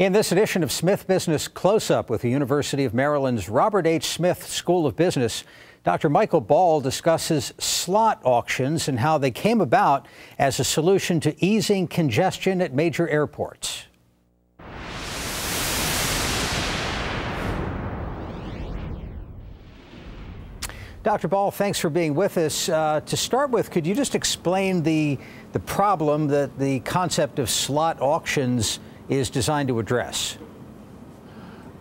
In this edition of Smith Business Close-Up with the University of Maryland's Robert H. Smith School of Business, Dr. Michael Ball discusses slot auctions and how they came about as a solution to easing congestion at major airports. Dr. Ball, thanks for being with us. To start with, could you just explain the problem that the concept of slot auctions is designed to address?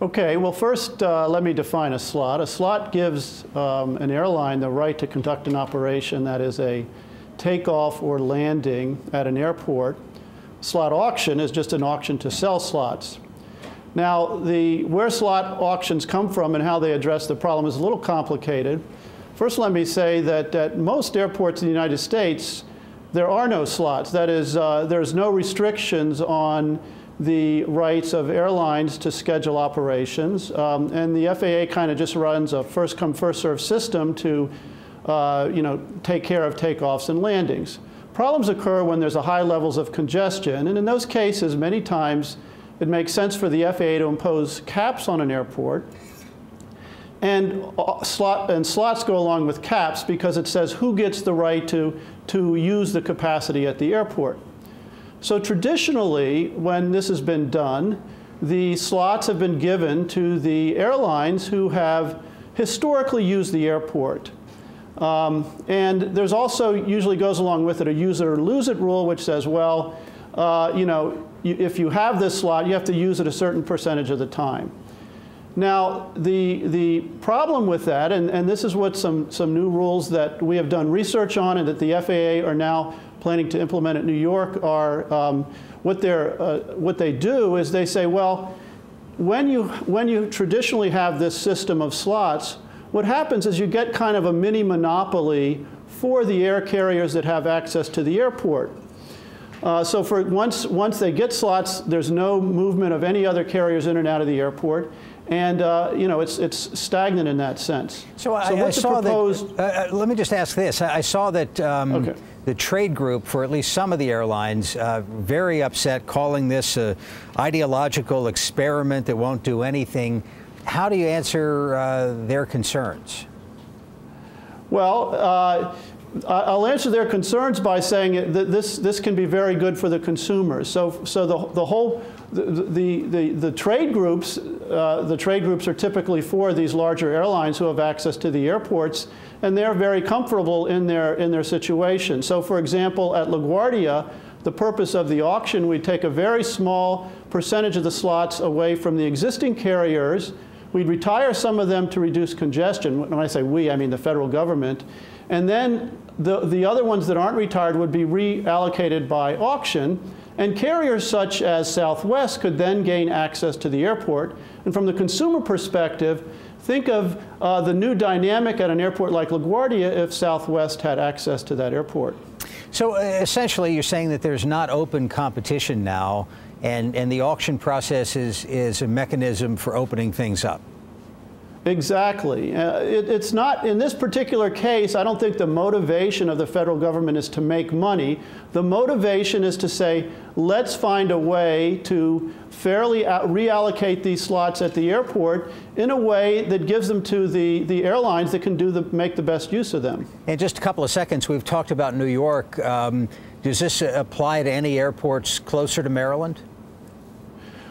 Okay, well, first let me define a slot. A slot gives an airline the right to conduct an operation that is a takeoff or landing at an airport. Slot auction is just an auction to sell slots. Now, where slot auctions come from and how they address the problem is a little complicated. First, let me say that at most airports in the United States, there are no slots. That is, there's no restrictions on the rights of airlines to schedule operations. And the FAA kind of just runs a first-come, first-served system to take care of takeoffs and landings. Problems occur when there's a high levels of congestion. And in those cases, many times, it makes sense for the FAA to impose caps on an airport. And slots go along with caps because it says who gets the right to use the capacity at the airport. So traditionally, when this has been done, the slots have been given to the airlines who have historically used the airport. And there's also usually goes along with it a use it or lose it rule, which says, well, if you have this slot, you have to use it a certain percentage of the time. Now, the problem with that, and this is what some new rules that we have done research on and that the FAA are now planning to implement at New York are, what they do is they say, well, when you traditionally have this system of slots, what happens is you get kind of a mini monopoly for the air carriers that have access to the airport. So for once they get slots, there's no movement of any other carriers in and out of the airport. And it's stagnant in that sense. So I saw that. Let me just ask this: I saw that the trade group for at least some of the airlines very upset, calling this an ideological experiment that won't do anything. How do you answer their concerns? Well, I'll answer their concerns by saying that this can be very good for the consumers. So the trade groups are typically for these larger airlines who have access to the airports, and they're very comfortable in their situation. So, for example, at LaGuardia, the purpose of the auction, we take a very small percentage of the slots away from the existing carriers. We'd retire some of them to reduce congestion. When I say we, I mean the federal government. And then the other ones that aren't retired would be reallocated by auction. And carriers such as Southwest could then gain access to the airport. And from the consumer perspective, think of the new dynamic at an airport like LaGuardia if Southwest had access to that airport. So essentially, you're saying that there's not open competition now, and the auction process is a mechanism for opening things up. Exactly. It's not, in this particular case, I don't think the motivation of the federal government is to make money. The motivation is to say, let's find a way to fairly reallocate these slots at the airport in a way that gives them to the airlines that can make the best use of them. In just a couple of seconds, we've talked about New York. Does this apply to any airports closer to Maryland?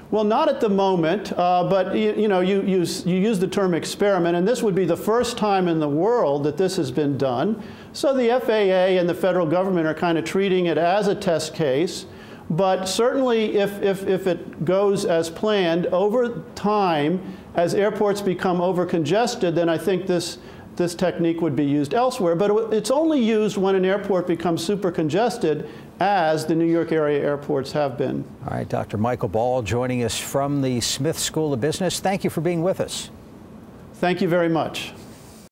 Well, not at the moment, but you use the term experiment, and this would be the first time in the world that this has been done. So the FAA and the federal government are kind of treating it as a test case, but certainly if it goes as planned over time, as airports become over-congested, then I think this technique would be used elsewhere. But it's only used when an airport becomes super congested, as the New York area airports have been. All right, Dr. Michael Ball joining us from the Smith School of Business. Thank you for being with us. Thank you very much.